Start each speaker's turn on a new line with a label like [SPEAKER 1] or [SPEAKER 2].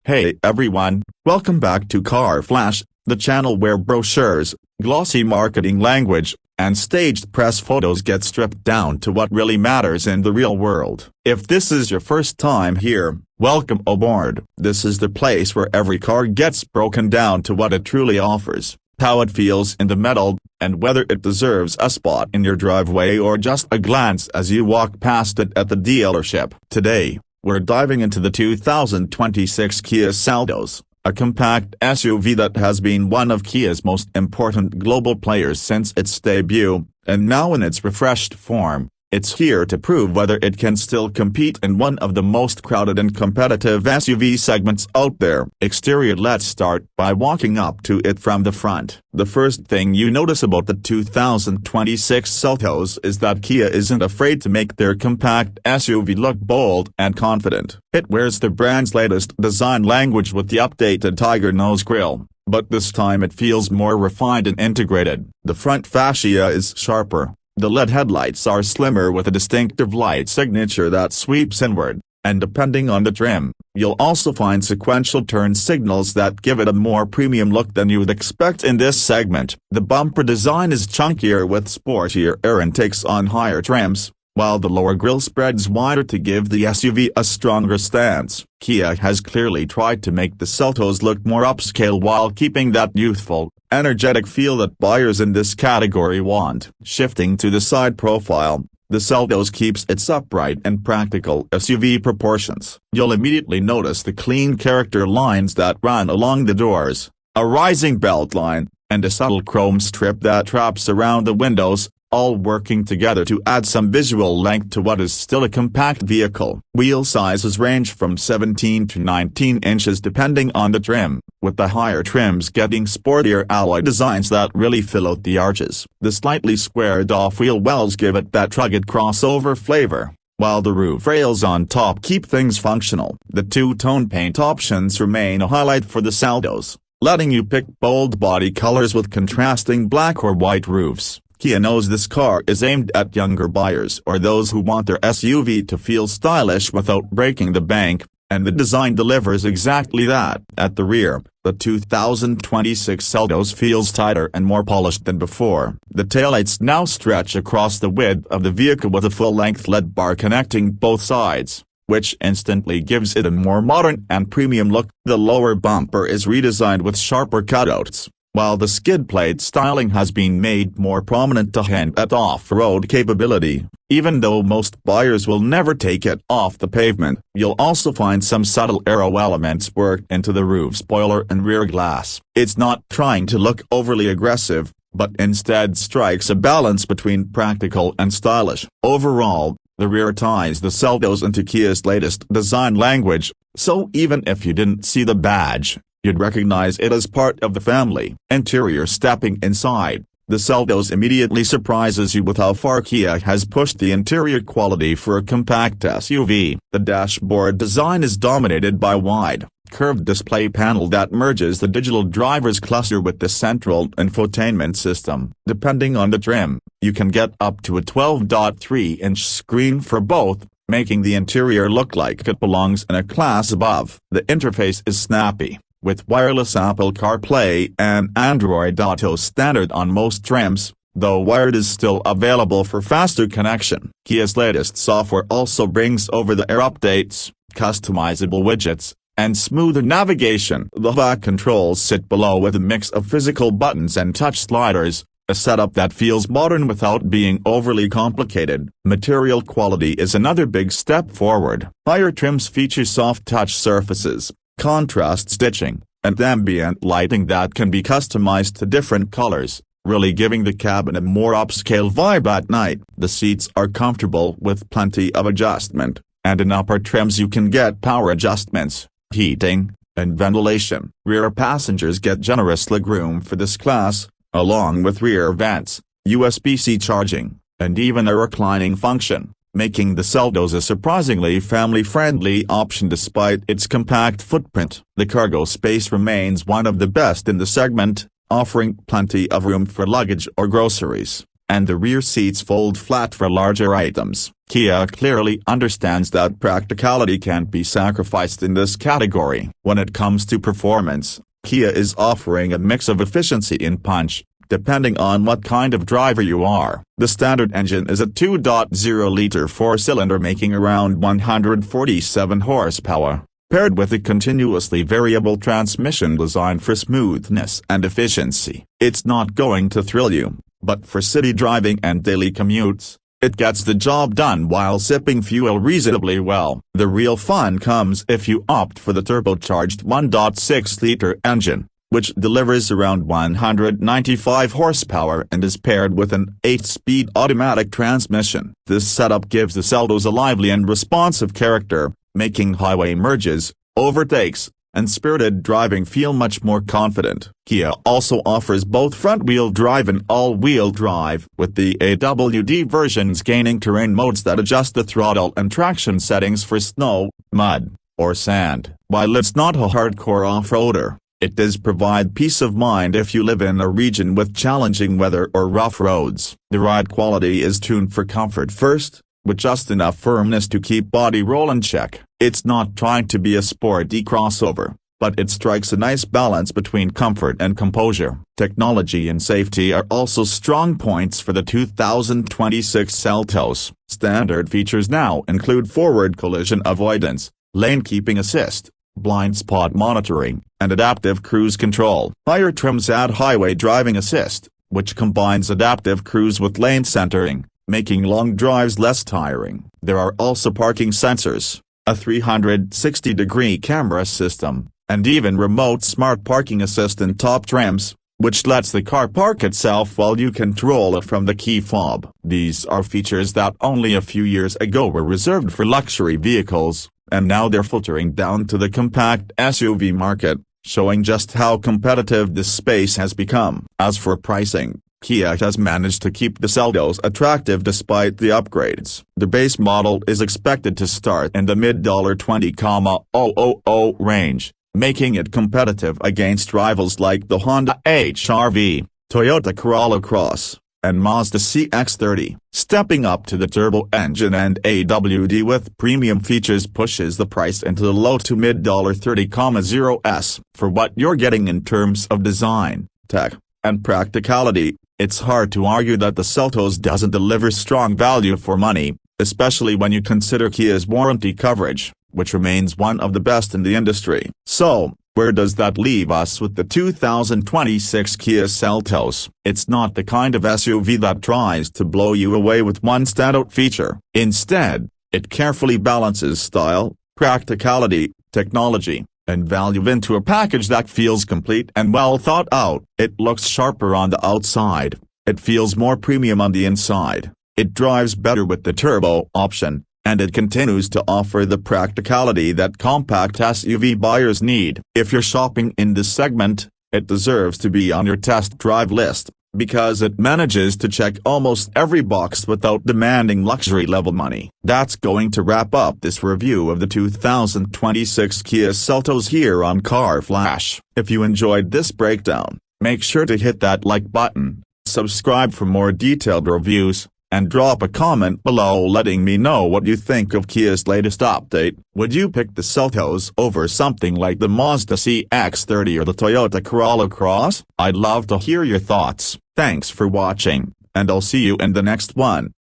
[SPEAKER 1] Hey everyone, welcome back to Car Flash, the channel where brochures, glossy marketing language, and staged press photos get stripped down to what really matters in the real world. If this is your first time here, welcome aboard. This is the place where every car gets broken down to what it truly offers, how it feels in the metal, and whether it deserves a spot in your driveway or just a glance as you walk past it at the dealership. Today, we're diving into the 2026 Kia Seltos, a compact SUV that has been one of Kia's most important global players since its debut, and now in its refreshed form, it's here to prove whether it can still compete in one of the most crowded and competitive SUV segments out there. Exterior. Let's start by walking up to it from the front. The first thing you notice about the 2026 Seltos is that Kia isn't afraid to make their compact SUV look bold and confident. It wears the brand's latest design language with the updated Tiger nose grille, but this time it feels more refined and integrated. The front fascia is sharper. The LED headlights are slimmer with a distinctive light signature that sweeps inward, and depending on the trim, you'll also find sequential turn signals that give it a more premium look than you'd expect in this segment. The bumper design is chunkier with sportier air intakes on higher trims, while the lower grille spreads wider to give the SUV a stronger stance. Kia has clearly tried to make the Seltos look more upscale while keeping that youthful, energetic feel that buyers in this category want. Shifting to the side profile, the Seltos keeps its upright and practical SUV proportions. You'll immediately notice the clean character lines that run along the doors, a rising belt line, and a subtle chrome strip that wraps around the windows, all working together to add some visual length to what is still a compact vehicle. Wheel sizes range from 17 to 19 inches depending on the trim, with the higher trims getting sportier alloy designs that really fill out the arches. The slightly squared-off wheel wells give it that rugged crossover flavor, while the roof rails on top keep things functional. The two-tone paint options remain a highlight for the Seltos, letting you pick bold body colors with contrasting black or white roofs. Kia knows this car is aimed at younger buyers or those who want their SUV to feel stylish without breaking the bank, and the design delivers exactly that. At the rear, the 2026 Seltos feels tighter and more polished than before. The taillights now stretch across the width of the vehicle with a full-length LED bar connecting both sides, which instantly gives it a more modern and premium look. The lower bumper is redesigned with sharper cutouts, while the skid plate styling has been made more prominent to hint at off-road capability. Even though most buyers will never take it off the pavement, you'll also find some subtle aero elements worked into the roof spoiler and rear glass. It's not trying to look overly aggressive, but instead strikes a balance between practical and stylish. Overall, the rear ties the Seltos into Kia's latest design language, so even if you didn't see the badge, you'd recognize it as part of the family. Interior. Stepping inside, the Seltos immediately surprises you with how far Kia has pushed the interior quality for a compact SUV. The dashboard design is dominated by a wide, curved display panel that merges the digital driver's cluster with the central infotainment system. Depending on the trim, you can get up to a 12.3-inch screen for both, making the interior look like it belongs in a class above. The interface is snappy, with wireless Apple CarPlay and Android Auto standard on most trims, though wired is still available for faster connection. Kia's latest software also brings over-the-air updates, customizable widgets, and smoother navigation. The back controls sit below with a mix of physical buttons and touch sliders, a setup that feels modern without being overly complicated. Material quality is another big step forward. Higher trims feature soft touch surfaces, contrast stitching, and ambient lighting that can be customized to different colors, really giving the cabin a more upscale vibe at night. The seats are comfortable with plenty of adjustment, and in upper trims you can get power adjustments, heating, and ventilation. Rear passengers get generous legroom for this class, along with rear vents, USB-C charging, and even a reclining function, making the Seltos a surprisingly family-friendly option despite its compact footprint. The cargo space remains one of the best in the segment, offering plenty of room for luggage or groceries. and the rear seats fold flat for larger items. Kia clearly understands that practicality can't be sacrificed in this category. When it comes to performance, Kia is offering a mix of efficiency and punch, depending on what kind of driver you are. The standard engine is a 2.0-liter four-cylinder making around 147 horsepower, paired with a continuously variable transmission designed for smoothness and efficiency. It's not going to thrill you, but for city driving and daily commutes, it gets the job done while sipping fuel reasonably well. The real fun comes if you opt for the turbocharged 1.6-liter engine, which delivers around 195 horsepower and is paired with an 8-speed automatic transmission. This setup gives the Seltos a lively and responsive character, making highway merges, overtakes, and spirited driving feel much more confident. Kia also offers both front-wheel drive and all-wheel drive, with the AWD versions gaining terrain modes that adjust the throttle and traction settings for snow, mud, or sand. While it's not a hardcore off-roader, it does provide peace of mind if you live in a region with challenging weather or rough roads. The ride quality is tuned for comfort first, with just enough firmness to keep body roll in check. It's not trying to be a sporty crossover, but it strikes a nice balance between comfort and composure. Technology and safety are also strong points for the 2026 Seltos. Standard features now include forward collision avoidance, lane keeping assist, blind spot monitoring, and adaptive cruise control. Higher trims add highway driving assist, which combines adaptive cruise with lane centering, making long drives less tiring. There are also parking sensors, a 360-degree camera system, and even remote smart parking assist in top trims, which lets the car park itself while you control it from the key fob. These are features that only a few years ago were reserved for luxury vehicles, and now they're filtering down to the compact SUV market, showing just how competitive this space has become. As for pricing, Kia has managed to keep the Seltos attractive despite the upgrades. The base model is expected to start in the mid-$20,000 range, making it competitive against rivals like the Honda HR-V, Toyota Corolla Cross, and Mazda CX-30. Stepping up to the turbo engine and AWD with premium features pushes the price into the low to mid $30,000s. For what you're getting in terms of design, tech, and practicality, it's hard to argue that the Seltos doesn't deliver strong value for money, especially when you consider Kia's warranty coverage, which remains one of the best in the industry. So, where does that leave us with the 2026 Kia Seltos? It's not the kind of SUV that tries to blow you away with one standout feature. Instead, it carefully balances style, practicality, technology, and value into a package that feels complete and well thought out. It looks sharper on the outside, it feels more premium on the inside, it drives better with the turbo option, and it continues to offer the practicality that compact SUV buyers need. If you're shopping in this segment, it deserves to be on your test drive list, because it manages to check almost every box without demanding luxury-level money. That's going to wrap up this review of the 2026 Kia Seltos here on Car Flash. If you enjoyed this breakdown, make sure to hit that like button, subscribe for more detailed reviews, and drop a comment below letting me know what you think of Kia's latest update. Would you pick the Seltos over something like the Mazda CX-30 or the Toyota Corolla Cross? I'd love to hear your thoughts. Thanks for watching, and I'll see you in the next one.